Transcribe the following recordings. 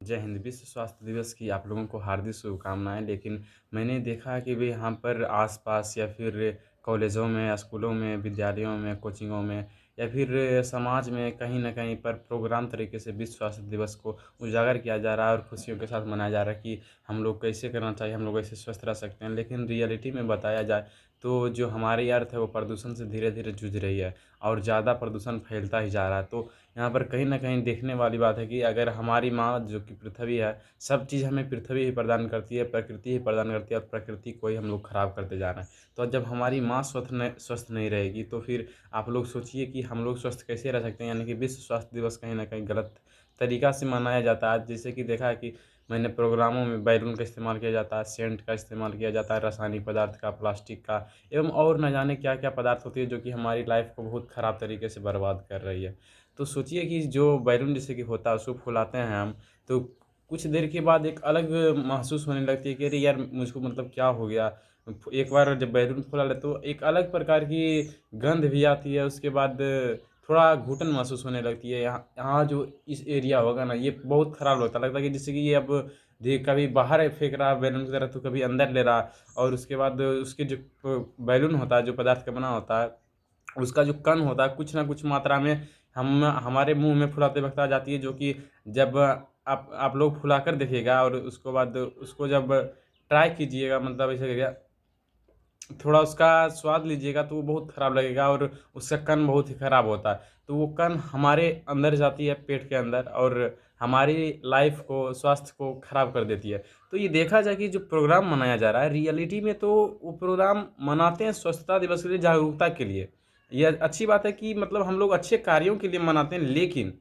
जय हिंद। विश्व स्वास्थ्य दिवस की आप लोगों को हार्दिक शुभकामनाएँ। लेकिन मैंने देखा है कि भई यहाँ पर आस-पास या फिर कॉलेजों में, स्कूलों में, विद्यालयों में, कोचिंगों में या फिर समाज में कहीं न कहीं पर प्रोग्राम तरीके से विश्व स्वास्थ्य दिवस को उजागर किया जा रहा है और खुशियों के साथ मनाया जा रहा है कि हम लोग कैसे करना चाहिए, हम लोग ऐसे स्वस्थ रह सकते हैं। लेकिन रियलिटी में बताया जाए तो जो हमारी अर्थ है वो प्रदूषण से धीरे-धीरे जूझ रही है और ज़्यादा प्रदूषण फैलता ही जा रहा है। तो यहाँ पर कहीं न कहीं देखने वाली बात है कि अगर हमारी माँ जो कि पृथ्वी है, सब चीज़ हमें पृथ्वी ही प्रदान करती है, प्रकृति ही प्रदान करती है और प्रकृति को ही हम लोग खराब करते जा रहे हैं। तो जब हमारी माँ स्वस्थ नहीं रहेगी तो फिर आप लोग सोचिए कि हम लोग स्वस्थ कैसे रह सकते हैं? यानी कि विश्व स्वास्थ्य दिवस कहीं न कहीं गलत तरीका से मनाया जाता है। जैसे कि देखा है कि मैंने प्रोग्रामों में बैलून का इस्तेमाल किया जाता है, सेंट का इस्तेमाल किया जाता है, रासायनिक पदार्थ का, प्लास्टिक का एवं और न जाने क्या-क्या पदार्थ होती है जो कि हमारी लाइफ़ को बहुत ख़राब तरीके से बर्बाद कर रही है। तो सोचिए कि जो बैलून जैसे कि होता है उसको फुलाते हैं हम, तो कुछ देर के बाद एक अलग महसूस होने लगती है कि अरे यार मुझको मतलब क्या हो गया? एक बार जब बैलून फुला ले तो एक अलग प्रकार की गंध भी आती है, उसके बाद थोड़ा घुटन महसूस होने लगती है। यहाँ यहाँ जो इस एरिया होगा ना ये बहुत ख़राब लगता है कि जैसे कि ये अब कभी बाहर फेंक रहा है बैलून की तरह तो कभी अंदर ले रहा है और उसके बाद उसके जो बैलून होता है, जो पदार्थ का बना होता है उसका जो कण होता है कुछ न कुछ मात्रा में हम हमारे मुँह में फुलाते वक़्त आ जाती है, जो कि जब आप लोग फुलाकर देखिएगा और उसको बाद उसको जब ट्राई कीजिएगा मतलब ऐसे करिएगा, थोड़ा उसका स्वाद लीजिएगा तो वो बहुत ख़राब लगेगा और उसका कण बहुत ही ख़राब होता है। तो वो कण हमारे अंदर जाती है पेट के अंदर और हमारी लाइफ़ को, स्वास्थ्य को ख़राब कर देती है। तो ये देखा जाए कि जो प्रोग्राम मनाया जा रहा है रियलिटी में तो वो प्रोग्राम मनाते हैं स्वच्छता दिवस के लिए, जागरूकता के लिए। ये अच्छी बात है कि मतलब हम लोग अच्छे कार्यों के लिए मनाते हैं, लेकिन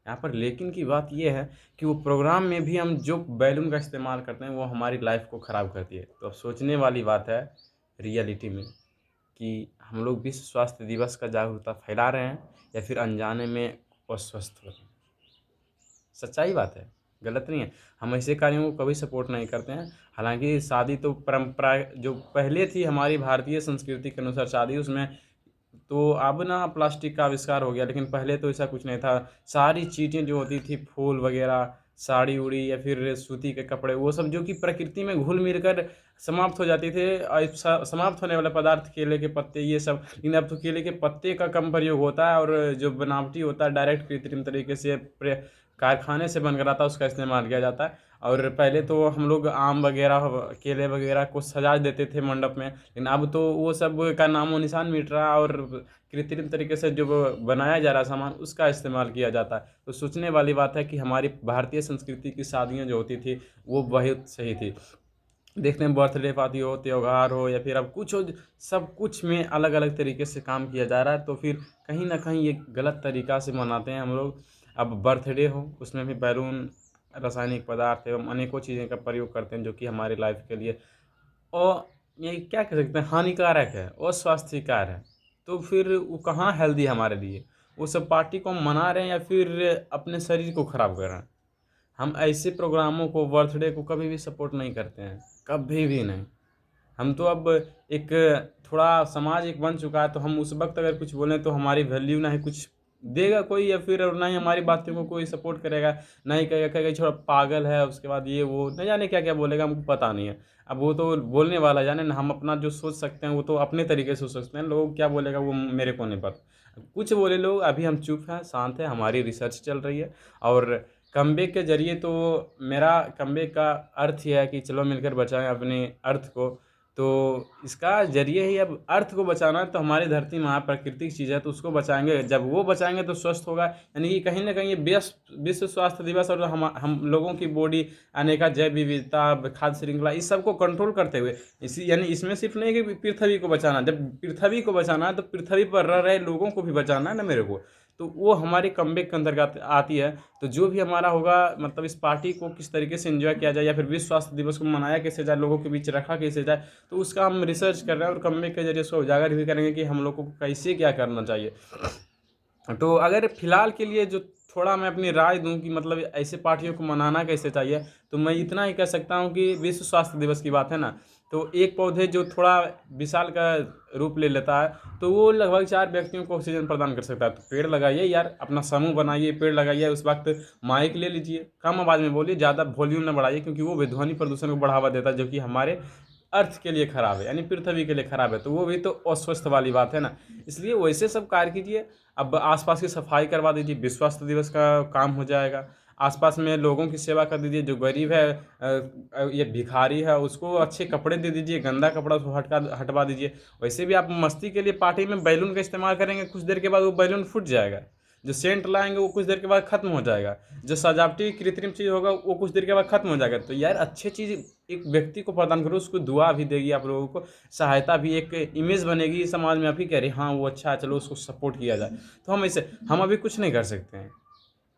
यहाँ पर लेकिन की बात ये है कि वो प्रोग्राम में भी हम जो बैलून का इस्तेमाल करते हैं वो हमारी लाइफ़ को ख़राब करती है। तो अब सोचने वाली बात है रियलिटी में कि हम लोग विश्व स्वास्थ्य दिवस का जागरूकता फैला रहे हैं या फिर अनजाने में अस्वस्थ हो रहे हैं। सच्चाई बात है, गलत नहीं है। हम ऐसे कार्यों को कभी सपोर्ट नहीं करते हैं। हालाँकि शादी तो परंपरा जो पहले थी हमारी भारतीय संस्कृति के अनुसार शादी, उसमें तो अब ना प्लास्टिक का आविष्कार हो गया, लेकिन पहले तो ऐसा कुछ नहीं था। सारी चीज़ें जो होती थी फूल वगैरह, साड़ी-उड़ी या फिर सूती के कपड़े, वो सब जो कि प्रकृति में घुल-मिल कर समाप्त हो जाते थे। समाप्त होने वाले पदार्थ केले के पत्ते ये सब, लेकिन अब तो केले के पत्ते का कम प्रयोग होता है और जो बनावटी होता है डायरेक्ट कृत्रिम तरीके से कारखाने से बनकर आता है उसका इस्तेमाल किया जाता है। और पहले तो हम लोग आम वगैरह, केले वगैरह को सजा देते थे मंडप में, लेकिन अब तो वो सब का नामो-निशान मिट रहा है और कृत्रिम तरीके से जो बनाया जा रहा है सामान उसका इस्तेमाल किया जाता है। तो सोचने वाली बात है कि हमारी भारतीय संस्कृति की शादियाँ जो होती थी वो बहुत सही थी। देखते हैं बर्थडे पार्टी हो, त्योहार हो या फिर अब कुछ हो, सब कुछ में अलग-अलग तरीके से काम किया जा रहा है, तो फिर कहीं न कहीं ये गलत तरीका से मनाते हैं हम लोग। अब बर्थडे हो, उसमें भी बैलून, रासायनिक पदार्थ एवं अनेकों चीज़ें का प्रयोग करते हैं जो कि हमारी लाइफ़ के लिए और ये क्या कह सकते हैं हानिकारक है और स्वास्थ्यकर है। तो फिर वो कहाँ हेल्दी है हमारे लिए? वो सब पार्टी को हम मना रहे हैं या फिर अपने शरीर को खराब कर रहे हैं? हम ऐसे प्रोग्रामों को, बर्थडे को कभी भी सपोर्ट नहीं करते हैं, कभी भी नहीं। हम तो अब एक थोड़ा समाज एक बन चुका है, तो हम उस वक़्त अगर कुछ बोलें तो हमारी वैल्यू ना ही कुछ देगा कोई या फिर ना ही हमारी बातों को कोई सपोर्ट करेगा, ना ही कहेगा ये छोड़ा पागल है, उसके बाद ये वो, न जाने क्या-क्या बोलेगा हमको पता नहीं है। अब वो तो बोलने वाला जाने ना, हम अपना जो सोच सकते हैं वो तो अपने तरीके से सोच सकते हैं, लोग क्या बोलेगा वो मेरे को नहीं पता। कुछ बोले लोग, अभी हम चुप हैं, शांत हैं, हमारी रिसर्च चल रही है और कमबैक के ज़रिए तो मेरा कमबैक का अर्थ ये है कि चलो मिलकर बचाएँ अपने अर्थ को। तो इसका ज़रिए ही अब अर्थ को बचाना है, तो हमारी धरती माँ प्राकृतिक चीज़ है तो उसको बचाएँगे, जब वो बचाएँगे तो स्वस्थ होगा। यानी कि कहीं न कहीं ये विश्व स्वास्थ्य दिवस और हम लोगों की बॉडी, अनेका जैव विविधता, खाद्य श्रृंखला इस सब को कंट्रोल करते हुए इसी यानी इसमें सिर्फ़ नहीं है कि पृथ्वी को बचाना, जब पृथ्वी को बचाना है तो पृथ्वी पर रह रहे लोगों को भी बचाना है ना मेरे को। तो वो हमारे कमबैक के अंतर्गत आती है। तो जो भी हमारा होगा मतलब इस पार्टी को किस तरीके से एन्जॉय किया जाए या फिर विश्व स्वास्थ्य दिवस को मनाया कैसे जाए, लोगों के बीच रखा कैसे जाए, तो उसका हम रिसर्च कर रहे हैं और कमबैक के ज़रिए उसको उजागर भी करेंगे कि हम लोगों को कैसे क्या करना चाहिए। तो अगर फ़िलहाल के लिए जो थोड़ा मैं अपनी राय दूँ कि मतलब ऐसे पार्टियों को मनाना कैसे चाहिए, तो मैं इतना ही कह सकता हूँ कि विश्व स्वास्थ्य दिवस की बात है ना, तो एक पौधे जो थोड़ा विशाल का रूप ले लेता है, तो वो लगभग 4 व्यक्तियों को ऑक्सीजन प्रदान कर सकता है। तो पेड़ लगाइए यार, अपना समूह बनाइए, पेड़ लगाइए। उस वक्त माइक ले लीजिए, कम आवाज़ में बोलिए, ज़्यादा वॉल्यूम ना बढ़ाइए, क्योंकि वो भी ध्वनि प्रदूषण को बढ़ावा देता है, जो कि हमारे अर्थ के लिए खराब है, यानी पृथ्वी के लिए खराब है। तो वो भी तो अस्वस्थ वाली बात है ना। इसलिए वैसे सब कार्य कीजिए। अब आसपास की सफाई करवा दीजिए, विश्व स्वास्थ्य दिवस का काम हो जाएगा। आसपास में लोगों की सेवा कर दीजिए, जो गरीब है, ये भिखारी है, उसको अच्छे कपड़े दे दीजिए, गंदा कपड़ा उसको हटवा दीजिए। वैसे भी आप मस्ती के लिए पार्टी में बैलून का इस्तेमाल करेंगे, कुछ देर के बाद वो बैलून फूट जाएगा। जो सेंट लाएंगे वो कुछ देर के बाद खत्म हो जाएगा। जो सजावटी कृत्रिम चीज़ होगा वो कुछ देर के बाद खत्म हो जाएगा। तो यार अच्छी चीज़ एक व्यक्ति को प्रदान करो, उसको दुआ भी देगी, आप लोगों को सहायता भी, एक इमेज बनेगी समाज में, आप ही कह रहे हाँ वो अच्छा है, चलो उसको सपोर्ट किया जाए। तो हम अभी कुछ नहीं कर सकते हैं।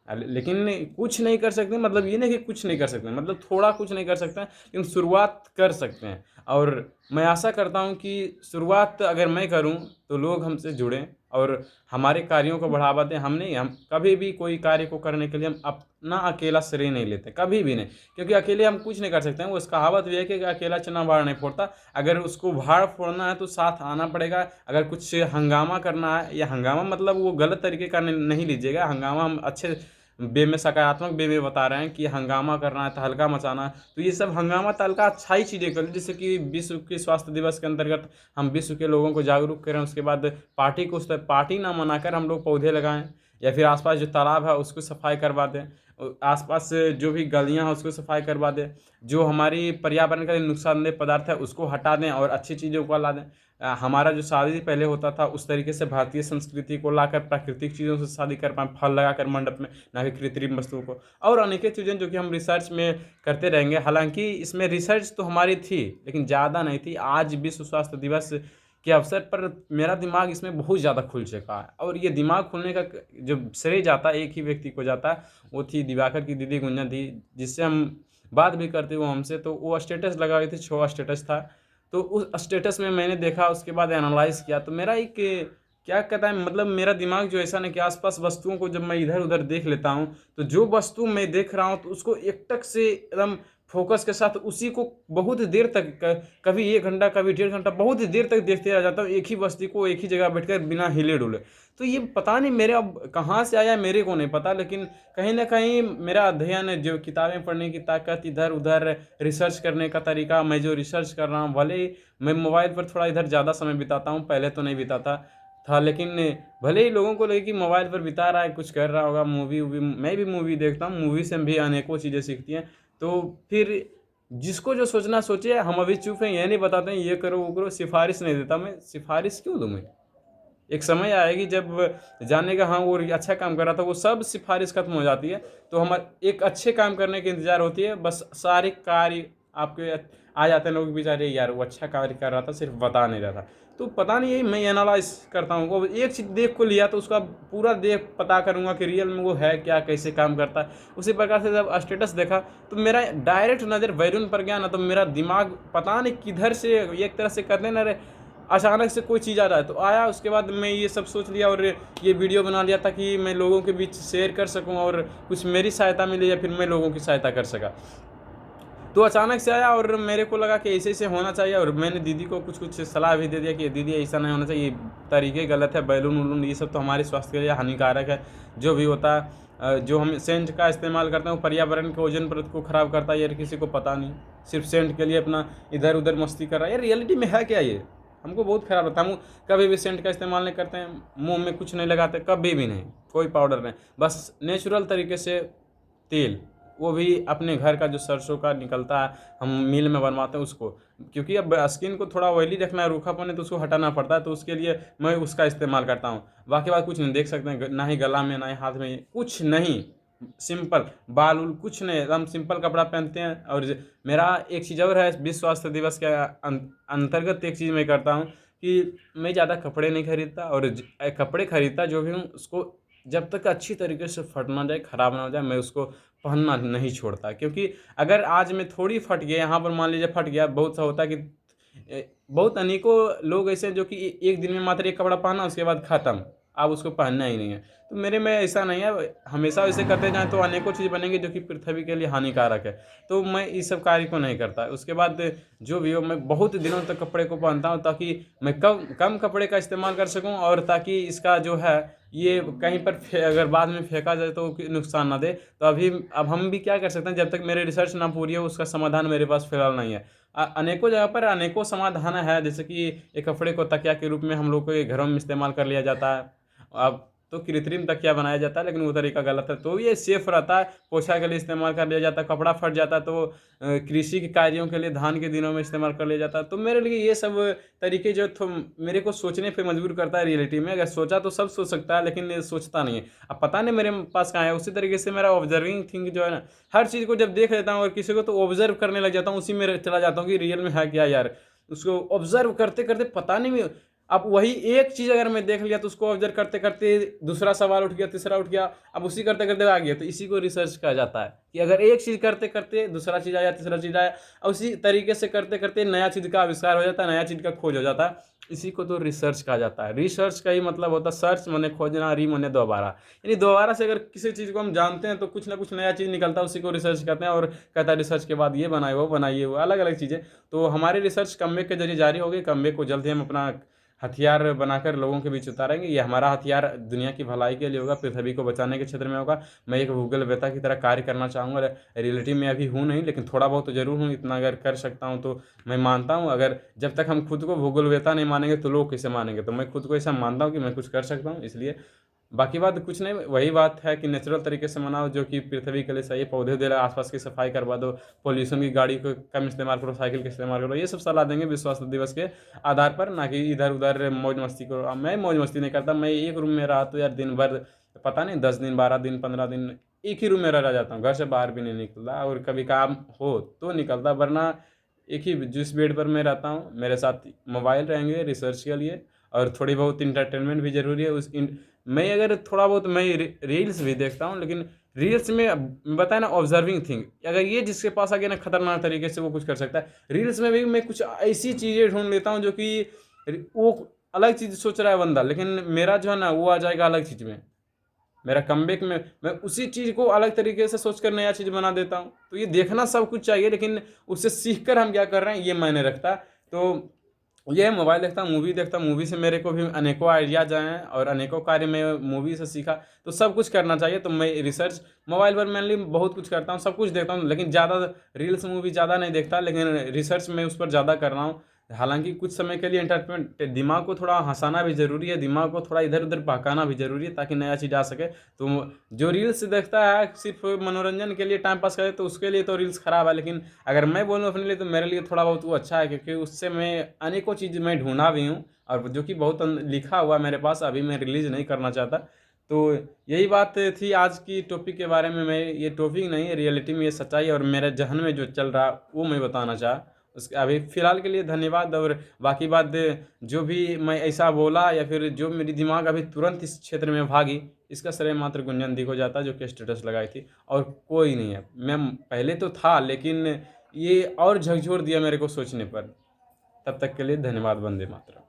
लेकिन कुछ नहीं कर सकते मतलब ये नहीं कि कुछ नहीं कर सकते, मतलब थोड़ा कुछ नहीं कर सकते हैं, लेकिन शुरुआत कर सकते हैं। और मैं आशा करता हूँ कि शुरुआत अगर मैं करूँ तो लोग हमसे जुड़ें और हमारे कार्यों को बढ़ावा दें। हम कभी भी कोई कार्य को करने के लिए हम अपना अकेला श्रेय नहीं लेते, कभी भी नहीं, क्योंकि अकेले हम कुछ नहीं कर सकते हैं। वो इस कहावत भी है कि अकेला चना भाड़ नहीं फोड़ता। अगर उसको भाड़ फोड़ना है तो साथ आना पड़ेगा। अगर कुछ हंगामा करना है, या हंगामा मतलब वो गलत तरीके का नहीं लीजिएगा, हंगामा हम अच्छे वे में सकारात्मक वे में बता रहे हैं कि हंगामा करना है, तहलका मचाना है। तो ये सब हंगामा तहलका अच्छा ही चीज़ें करें, जैसे कि विश्व के स्वास्थ्य दिवस के अंतर्गत हम विश्व के लोगों को जागरूक करें। उसके बाद पार्टी को उस पार्टी ना मनाकर हम लोग पौधे लगाएं, या फिर आसपास जो तालाब है उसको सफाई करवा दें, आसपास जो भी गलियां हैं उसको सफाई करवा दें, जो हमारी पर्यावरण का नुकसानदेह पदार्थ है उसको हटा दें और अच्छी चीज़ों को ला दें। हमारा जो शादी पहले होता था उस तरीके से भारतीय संस्कृति को लाकर प्राकृतिक चीज़ों से शादी कर पाएँ, फल लगाकर मंडप में, ना कि कृत्रिम वस्तुओं को। और अनेक चीज़ें जो कि हम रिसर्च में करते रहेंगे। हालांकि इसमें रिसर्च तो हमारी थी लेकिन ज़्यादा नहीं थी। आज विश्व स्वास्थ्य दिवस के अवसर पर मेरा दिमाग इसमें बहुत ज़्यादा खुल चुका है, और ये दिमाग खुलने का जो श्रेय जाता है एक ही व्यक्ति को जाता है, वो थी दिवाकर की दीदी गुंजन दी, जिससे हम बात भी करते वो हमसे। तो वो स्टेटस लगा हुई थी, 6 स्टेटस था। तो उस स्टेटस में मैंने देखा, उसके बाद एनालाइज किया, तो मेरा एक क्या कहता है मतलब मेरा दिमाग जो ऐसा नहीं कि आसपास वस्तुओं को जब मैं इधर उधर देख लेता हूँ, तो जो वस्तु मैं देख रहा हूँ तो उसको एकटक से एकदम फोकस के साथ उसी को बहुत देर तक कभी 1 घंटा कभी 1.5 घंटा बहुत देर तक देखते रह जाता हूँ, एक ही वस्तु को एक ही जगह बैठकर बिना हिले डुले। तो ये पता नहीं मेरे अब कहाँ से आया, मेरे को नहीं पता, लेकिन कहीं ना कहीं मेरा अध्ययन, जो किताबें पढ़ने की ताकत, इधर उधर रिसर्च करने का तरीका, मैं जो रिसर्च कर रहा हूँ, भले ही मैं मोबाइल पर थोड़ा इधर ज़्यादा समय बिताता हूँ, पहले तो नहीं बिताता था, लेकिन भले ही लोगों को लगे कि मोबाइल पर बिता रहा है, कुछ कर रहा होगा, मूवी वूवी, मैं भी मूवी देखता हूँ, मूवी से भी अनेकों चीज़ें सीखती हैं। तो फिर जिसको जो सोचना सोचे, हम अभी चुप हैं, ये नहीं बताते हैं ये करो वो करो, सिफारिश नहीं देता मैं, सिफारिश क्यों दूँ मैं। एक समय आएगी जब जाने का हाँ वो अच्छा काम कर रहा था, वो सब सिफारिश खत्म हो जाती है। तो हम एक अच्छे काम करने की इंतजार होती है, बस सारे कार्य आपके आ जाते हैं लोग बेचारे, यार वो अच्छा कार्य कर रहा था सिर्फ बता नहीं रहा था। तो पता नहीं, यही मैं एनालाइज करता हूँ, वो एक चीज़ देख को लिया तो उसका पूरा देख पता करूँगा कि रियल में वो है क्या, कैसे काम करता है। उसी प्रकार से जब स्टेटस देखा तो मेरा डायरेक्ट नज़र बैलून पर गया ना, तो मेरा दिमाग पता नहीं किधर से एक तरह से करने न रहे, अचानक से कोई चीज़ आ रहा है तो आया। उसके बाद मैं ये सब सोच लिया और ये वीडियो बना लिया ताकि मैं लोगों के बीच शेयर कर सकूं और कुछ मेरी सहायता मिले या फिर मैं लोगों की सहायता कर सका। तो अचानक से आया और मेरे को लगा कि ऐसे ऐसे होना चाहिए, और मैंने दीदी को कुछ कुछ सलाह भी दे दिया कि दीदी ऐसा नहीं होना चाहिए, तरीके गलत है, बैलून वलून ये सब तो हमारे स्वास्थ्य के लिए हानिकारक है। जो भी होता है, जो हम सेंट का इस्तेमाल करते हैं वो पर्यावरण के ओजोन परत को ख़राब करता है, यार किसी को पता नहीं, सिर्फ सेंट के लिए अपना इधर उधर मस्ती कर रहा है। यार रियलिटी में है क्या ये, हमको बहुत ख़राब लगता है। हम कभी भी सेंट का इस्तेमाल नहीं करते हैं, मुंह में कुछ नहीं लगाते, कभी भी नहीं, कोई पाउडर नहीं, बस नेचुरल तरीके से तेल, वो भी अपने घर का जो सरसों का निकलता है, हम मिल में बनवाते हैं उसको, क्योंकि अब स्किन को थोड़ा ऑयली रखना है, रूखापन है, तो उसको हटाना पड़ता है, तो उसके लिए मैं उसका इस्तेमाल करता हूँ। बाकी बात कुछ नहीं, देख सकते हैं, ना ही गला में ना ही हाथ में, कुछ नहीं, सिंपल बाल उल कुछ नहीं, एकदम सिंपल कपड़ा पहनते हैं। और मेरा एक चीज़ और है, विश्व स्वास्थ्य दिवस के अंतर्गत एक चीज़ मैं करता हूँ कि मैं ज़्यादा कपड़े नहीं खरीदता, और कपड़े खरीदता जो भी हूँ उसको जब तक अच्छी तरीके से फट ना जाए, ख़राब ना हो जाए, मैं उसको पहनना नहीं छोड़ता। क्योंकि अगर आज में थोड़ी फट गया, यहाँ पर मान लीजिए फट गया, बहुत सा होता है कि बहुत अनेकों लोग ऐसे हैं जो कि एक दिन में मात्र एक कपड़ा पहना उसके बाद ख़त्म, आप उसको पहनना ही नहीं है। तो मेरे में ऐसा नहीं है, हमेशा वैसे करते जाएँ तो अनेकों चीज़ बनेंगी जो कि पृथ्वी के लिए हानिकारक है। तो मैं इस सब कार्य को नहीं करता। उसके बाद जो भी हो, मैं बहुत दिनों तक कपड़े को पहनता हूँ ताकि मैं कम कम कपड़े का इस्तेमाल कर सकूँ, और ताकि इसका जो है ये कहीं पर अगर बाद में फेंका जाए तो नुकसान ना दे। तो अब हम भी क्या कर सकते हैं, जब तक मेरी रिसर्च ना पूरी हो उसका समाधान मेरे पास फिलहाल नहीं है। अनेकों जगह पर अनेकों समाधान है, जैसे कि एक कपड़े को तकिया के रूप में हम लोग के घरों में इस्तेमाल कर लिया जाता है। अब तो कृत्रिम तकिया बनाया जाता है, लेकिन वो तरीका गलत है, तो ये सेफ रहता है। पोछा के लिए इस्तेमाल कर लिया जाता है, कपड़ा फट जाता है तो कृषि के कार्यों के लिए धान के दिनों में इस्तेमाल कर लिया जाता है। तो मेरे लिए ये सब तरीके जो मेरे को सोचने पे मजबूर करता है रियलिटी में। अगर सोचा तो सब सोच सकता है, लेकिन ये सोचता नहीं है। अब पता नहीं मेरे पास कहाँ है। उसी तरीके से मेरा ऑब्जर्विंग थिंग जो है ना, हर चीज़ को जब देख लेता हूँ और किसी को तो ऑब्जर्व करने लग जाता हूँ, उसी में चला जाता हूँ कि रियल में है क्या यार। उसको ऑब्जर्व करते करते पता नहीं अब वही एक चीज़ अगर मैं देख लिया तो उसको ऑब्जर्व करते करते दूसरा सवाल उठ गया, तीसरा उठ गया, अब उसी करते करते आ गया। तो इसी को रिसर्च कहा जाता है कि अगर एक चीज़ करते करते दूसरा चीज़ आया, तीसरा चीज़ आया, और उसी तरीके से करते करते नया चीज़ का आविष्कार हो जाता है, नया चीज़ का खोज हो जाता है। इसी को तो रिसर्च कहा जाता है। रिसर्च का ही मतलब होता है सर्च माने खोजना, री माने दोबारा। यानी दोबारा से अगर किसी चीज़ को हम जानते हैं तो कुछ ना कुछ नया चीज़ निकलता है, उसी को रिसर्च कहते हैं। और कहता है रिसर्च के बाद ये बनाए, वो बनाइए, वो अलग अलग चीज़ें। तो हमारी रिसर्च कमबैक के जरिए जारी होगी। कमबैक को जल्द ही हम अपना हथियार बनाकर लोगों के बीच उतारेंगे। ये हमारा हथियार दुनिया की भलाई के लिए होगा, पृथ्वी को बचाने के क्षेत्र में होगा। मैं एक गूगल वेता की तरह कार्य करना चाहूँगा। रियलिटी में अभी हूँ नहीं, लेकिन थोड़ा बहुत तो ज़रूर हूँ। इतना अगर कर सकता हूँ तो मैं मानता हूँ। अगर जब तक हम खुद को भूगोल वेता नहीं मानेंगे तो लोग कैसे मानेंगे। तो मैं खुद को ऐसा मानता हूँ कि मैं कुछ कर सकता हूँ, इसलिए बाकी बात कुछ नहीं। वही बात है कि नेचुरल तरीके से मनाओ जो कि पृथ्वी के लिए सही है। पौधे दे रहे, आसपास की सफाई करवा दो, पॉल्यूशन की गाड़ी को कम इस्तेमाल करो, साइकिल का इस्तेमाल करो। ये सब सलाह देंगे विश्व स्वास्थ्य दिवस के आधार पर, ना कि इधर उधर मौज मस्ती करो। अब मैं मौज मस्ती नहीं करता। मैं एक रूम में रहा तो यार दिन भर पता नहीं 10 दिन 12 दिन 15 दिन एक ही रूम में रह जाता हूँ, घर से बाहर भी नहीं निकलता। और कभी काम हो तो निकलता, वरना एक ही जिस बेड पर मैं रहता हूँ मेरे साथ मोबाइल रहेंगे रिसर्च के लिए, और थोड़ी बहुत इंटरटेनमेंट भी ज़रूरी है। मैं अगर थोड़ा बहुत मैं रील्स भी देखता हूँ, लेकिन रील्स में बताया ना ऑब्जर्विंग थिंग, अगर ये जिसके पास आ गया ना खतरनाक तरीके से वो कुछ कर सकता है। रील्स में भी मैं कुछ ऐसी चीज़ें ढूंढ लेता हूँ जो कि वो अलग चीज़ सोच रहा है बंदा, लेकिन मेरा जो है ना वो आ जाएगा अलग चीज़ में। मेरा कमबैक में मैं उसी चीज़ को अलग तरीके से सोचकर नया चीज़ बना देता हूँ। तो ये देखना सब कुछ चाहिए, लेकिन उससे सीख कर हम क्या कर रहे हैं ये मायने रखता है। तो ये मोबाइल देखता हूँ, मूवी देखता हूँ। मूवी से मेरे को भी अनेकों आइडियाज़ आए हैं और अनेकों कार्य मैं मूवी से सीखा। तो सब कुछ करना चाहिए। तो मैं रिसर्च मोबाइल पर मेनली बहुत कुछ करता हूँ, सब कुछ देखता हूँ, लेकिन ज़्यादा रील्स मूवी ज़्यादा नहीं देखता, लेकिन रिसर्च मैं उस पर ज़्यादा कर रहा हूँ। हालांकि कुछ समय के लिए एंटरटेनमेंट, दिमाग को थोड़ा हंसाना भी ज़रूरी है, दिमाग को थोड़ा इधर उधर बहकाना भी ज़रूरी है, ताकि नया चीज़ आ सके। तो जो रील्स देखता है सिर्फ मनोरंजन के लिए, टाइम पास करे, तो उसके लिए तो रील्स ख़राब है। लेकिन अगर मैं बोलूँ अपने लिए तो मेरे लिए थोड़ा बहुत वो अच्छा है, क्योंकि उससे मैं अनेकों चीज़ मैं ढूंढा भी हूँ, और जो कि बहुत लिखा हुआ मेरे पास, अभी मैं रिलीज़ नहीं करना चाहता। तो यही बात थी आज की टॉपिक के बारे में। मैं ये टॉपिक नहीं है, रियलिटी में ये सच्चाई और मेरे जहन में जो चल रहा वो मैं बताना चाहा। उसके अभी फ़िलहाल के लिए धन्यवाद। और बाकी बात जो भी मैं ऐसा बोला या फिर जो मेरी दिमाग अभी तुरंत इस क्षेत्र में भागी, इसका श्रेय मात्र गुंजन दी को जाता है, जो कि स्टेटस लगाई थी, और कोई नहीं है। मैं पहले तो था, लेकिन ये और झकझोर दिया मेरे को सोचने पर। तब तक के लिए धन्यवाद। वंदे मातरम।